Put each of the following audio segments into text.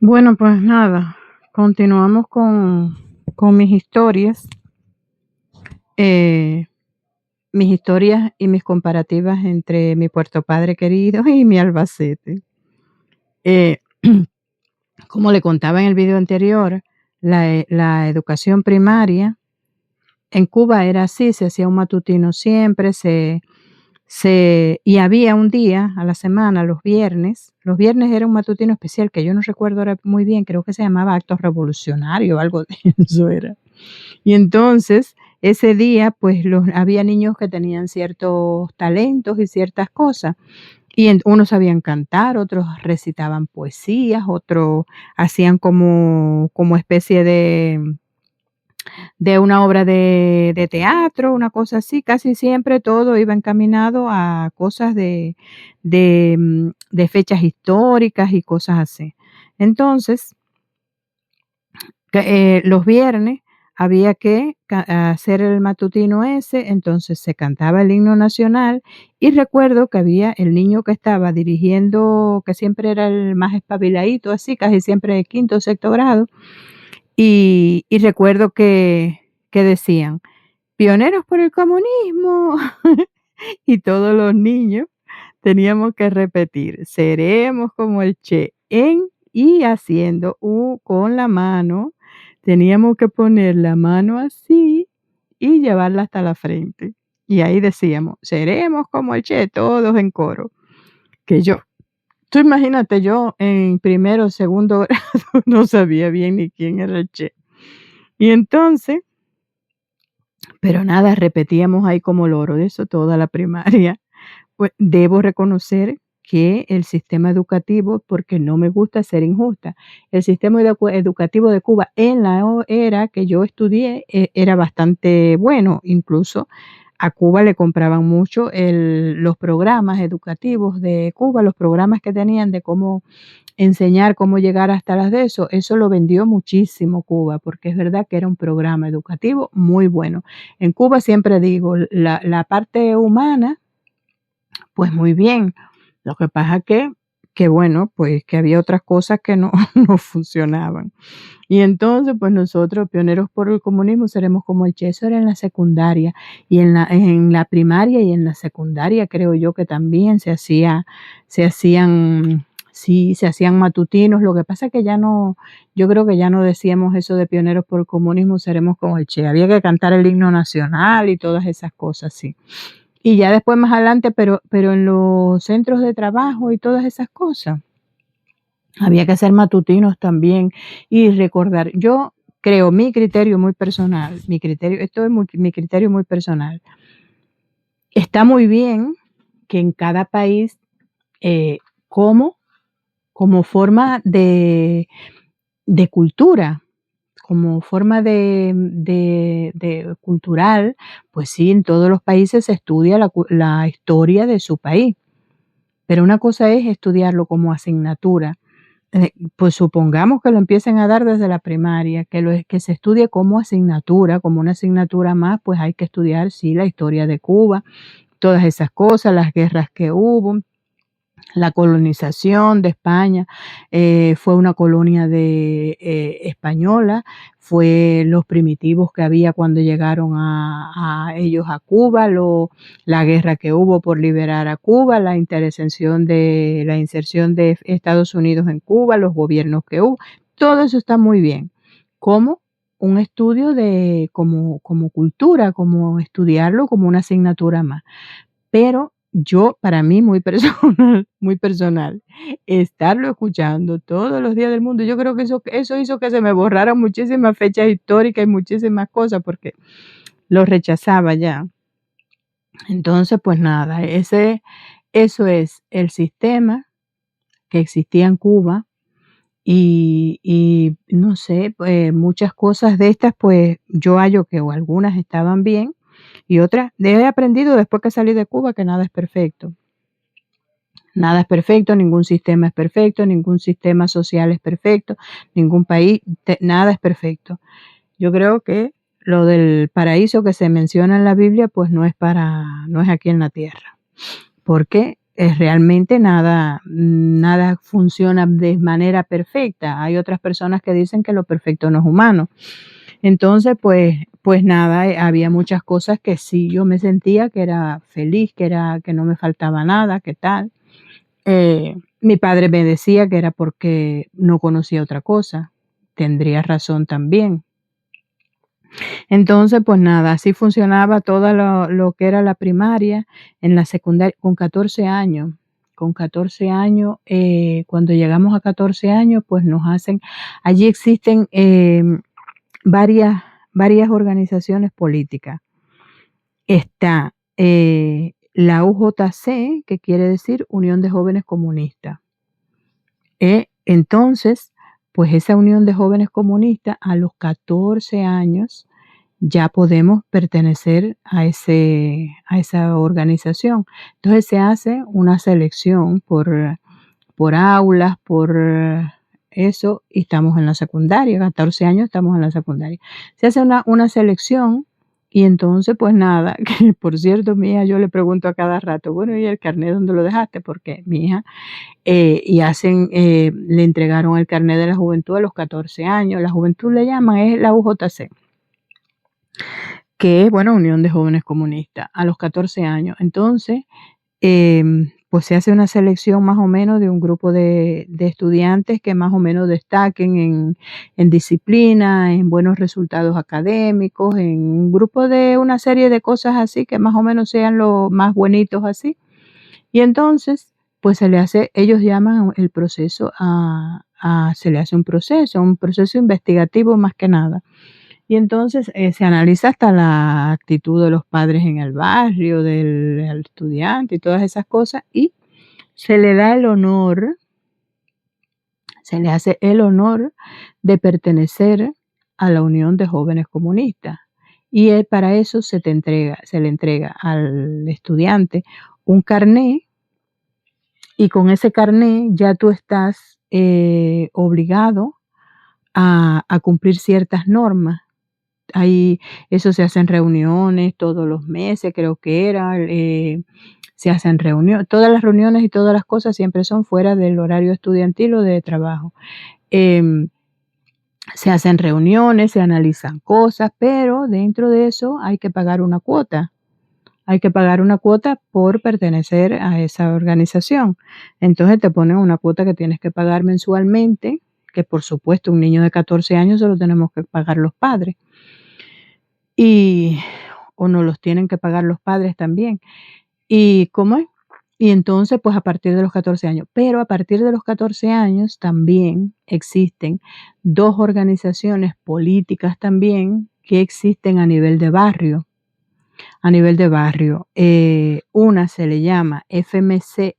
Bueno, pues nada, continuamos con eh, mis historias y mis comparativas entre mi Puerto Padre querido y mi Albacete. Eh, como le contaba en el video anterior, la educación primaria en Cuba era así, se hacía un matutino siempre, y había un día a la semana, los viernes era un matutino especial que yo no recuerdo ahora muy bien, creo que se llamaba Actos Revolucionarios, algo de eso era. Y entonces, ese día, pues, había niños que tenían ciertos talentos y ciertas cosas, y unos sabían cantar, otros recitaban poesías, otros hacían como especie de una obra de teatro, una cosa así. Casi siempre todo iba encaminado a cosas de fechas históricas y cosas así. Entonces, los viernes había que hacer el matutino ese, entonces se cantaba el himno nacional y recuerdo que había el niño que estaba dirigiendo, que siempre era el más espabiladito, así, casi siempre de quinto o sexto grado, y recuerdo que decían: "Pioneros por el comunismo", y todos los niños teníamos que repetir: "Seremos como el Che en", y haciendo con la mano, teníamos que poner la mano así y llevarla hasta la frente. Y ahí decíamos: "Seremos como el Che", todos en coro. Que tú imagínate, yo en primero o segundo grado no sabía bien ni quién era el Che. Y entonces, pero nada, repetíamos ahí como loro, eso toda la primaria. Pues, debo reconocer que el sistema educativo, porque no me gusta ser injusta, el sistema educativo de Cuba en la era que yo estudié, era bastante bueno, incluso a Cuba le compraban mucho los programas educativos de Cuba, los programas que tenían de cómo enseñar, cómo llegar hasta las de eso lo vendió muchísimo Cuba, porque es verdad que era un programa educativo muy bueno. En Cuba siempre digo, la parte humana, pues muy bien. Lo que pasa que bueno, pues que había otras cosas que no no funcionaban. Y entonces, pues nosotros, pioneros por el comunismo, seremos como el Che. Eso era en la secundaria, y en la primaria y en la secundaria creo yo que también se hacían sí, se hacían matutinos. Lo que pasa es que ya no, yo creo que ya no decíamos eso de pioneros por el comunismo, seremos como el Che. Había que cantar el himno nacional y todas esas cosas, sí. Y ya después más adelante, pero en los centros de trabajo y todas esas cosas, había que hacer matutinos también y recordar. Yo creo, mi criterio muy personal, esto es mi criterio muy personal. Está muy bien que en cada país, eh, como como forma de cultura, como forma de cultural, pues sí, en todos los países se estudia la historia de su país. Pero una cosa es estudiarlo como asignatura, pues supongamos que lo empiecen a dar desde la primaria, que se estudie como asignatura, como una asignatura más, pues hay que estudiar, sí, la historia de Cuba, todas esas cosas, las guerras que hubo, la colonización de España. Fue una colonia española, fue los primitivos que había cuando llegaron a ellos a Cuba, la guerra que hubo por liberar a Cuba, la inserción de Estados Unidos en Cuba, los gobiernos que hubo, todo eso está muy bien, como un estudio como cultura, como estudiarlo como una asignatura más. Pero yo, para mí, muy personal, muy personal, estarlo escuchando todos los días del mundo, yo creo que eso hizo que se me borraran muchísimas fechas históricas y muchísimas cosas, porque lo rechazaba ya. Entonces, pues nada, eso es el sistema que existía en Cuba, y no sé, pues, muchas cosas de estas, pues, yo hallo que o algunas estaban bien, y otras he aprendido después que salí de Cuba que nada es perfecto. Nada es perfecto, ningún sistema es perfecto, ningún sistema social es perfecto, ningún país, nada es perfecto. Yo creo que lo del paraíso que se menciona en la Biblia, pues no es aquí en la tierra, porque realmente nada funciona de manera perfecta. Hay otras personas que dicen que lo perfecto no es humano. Entonces, pues nada, había muchas cosas que sí yo me sentía que era feliz, que no me faltaba nada, que tal. Mi padre me decía que era porque no conocía otra cosa. Tendría razón también. Entonces, pues nada, así funcionaba todo lo que era la primaria. En la secundaria con 14 años. Con 14 años, cuando llegamos a 14 años, pues nos hacen allí existen, varias varias organizaciones políticas. Está, la UJC, que quiere decir Unión de Jóvenes Comunistas. Entonces, pues esa Unión de Jóvenes Comunistas, a los 14 años, ya podemos pertenecer a esa organización. Entonces, se hace una selección por aulas, por eso, y estamos en la secundaria, 14 años estamos en la secundaria. Se hace una selección y entonces, pues nada, que por cierto, mi hija, yo le pregunto a cada rato: "Bueno, ¿y el carnet dónde lo dejaste?", porque mi hija, le entregaron el carnet de la juventud a los 14 años. La juventud le llaman, es la UJC, que es, bueno, Unión de Jóvenes Comunistas, a los 14 años. Entonces, pues se hace una selección más o menos de un grupo de estudiantes que más o menos destaquen en disciplina, en buenos resultados académicos, en un grupo de una serie de cosas así que más o menos sean los más buenitos así. Y entonces, pues ellos llaman el proceso se le hace un proceso investigativo más que nada. Y entonces, se analiza hasta la actitud de los padres en el barrio, del estudiante y todas esas cosas, y se le da el honor, se le hace el honor de pertenecer a la Unión de Jóvenes Comunistas. Y, para eso se le entrega al estudiante un carné, y con ese carné ya tú estás, obligado a cumplir ciertas normas. Ahí eso se hacen reuniones todos los meses, creo que era, se hacen todas las reuniones y todas las cosas siempre son fuera del horario estudiantil o de trabajo. Em, Se hacen reuniones, se analizan cosas, pero dentro de eso hay que pagar una cuota. Hay que pagar una cuota por pertenecer a esa organización. Entonces te ponen una cuota que tienes que pagar mensualmente, que por supuesto un niño de 14 años se lo tenemos que pagar los padres. Y o nos los tienen que pagar los padres también. ¿Y cómo es? Y entonces, pues, a partir de los 14 años. Pero a partir de los 14 años también existen 2 organizaciones políticas también que existen a nivel de barrio. A nivel de barrio, una se le llama FMC,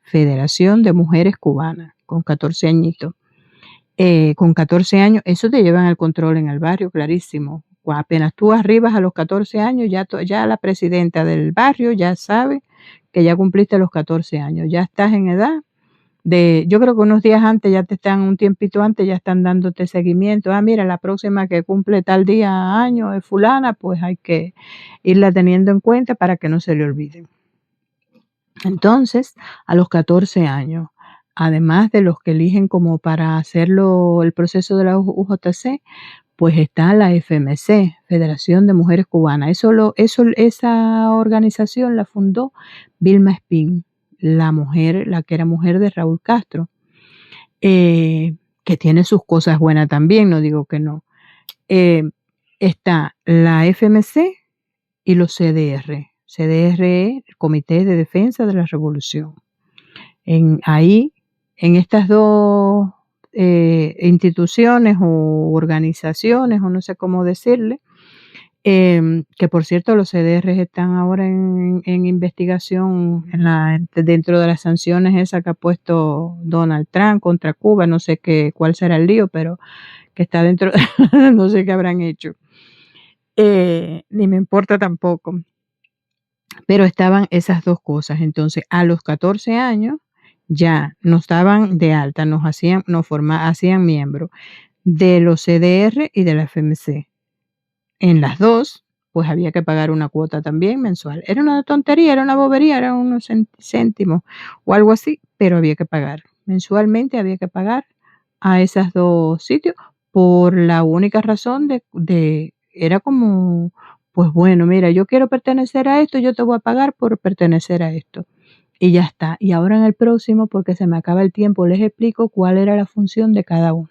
Federación de Mujeres Cubanas, con 14 añitos. Con 14 años, eso te llevan el control en el barrio, clarísimo. Apenas tú arribas a los 14 años, ya la presidenta del barrio ya sabe que ya cumpliste los 14 años, ya estás en edad yo creo que unos días antes ya te están un tiempito antes, ya están dándote seguimiento. Mira, la próxima que cumple tal día, año, es fulana, pues hay que irla teniendo en cuenta para que no se le olvide. Entonces, a los 14 años, además de los que eligen como para hacerlo el proceso de la UJC, pues está la FMC, Federación de Mujeres Cubanas. Esa organización la fundó Vilma Espín, la que era mujer de Raúl Castro, que tiene sus cosas buenas también, no digo que no. Está la FMC y los CDR. CDR es el Comité de Defensa de la Revolución. En estas 2 instituciones o organizaciones, o no sé cómo decirle, que por cierto los CDR están ahora en investigación dentro de las sanciones esas que ha puesto Donald Trump contra Cuba, no sé cuál será el lío, pero que está dentro, no sé qué habrán hecho. Ni me importa tampoco. Pero estaban esas 2 cosas. Entonces, a los 14 años ya nos daban de alta, hacían miembros de los CDR y de la FMC. En las 2 pues había que pagar una cuota también mensual. Era una tontería, era una bobería, eran unos céntimos o algo así, pero había que pagar. Mensualmente había que pagar a esos 2 sitios por la única razón de era como, pues bueno, mira, yo quiero pertenecer a esto, yo te voy a pagar por pertenecer a esto. Y ya está. Y ahora en el próximo, porque se me acaba el tiempo, les explico cuál era la función de cada uno.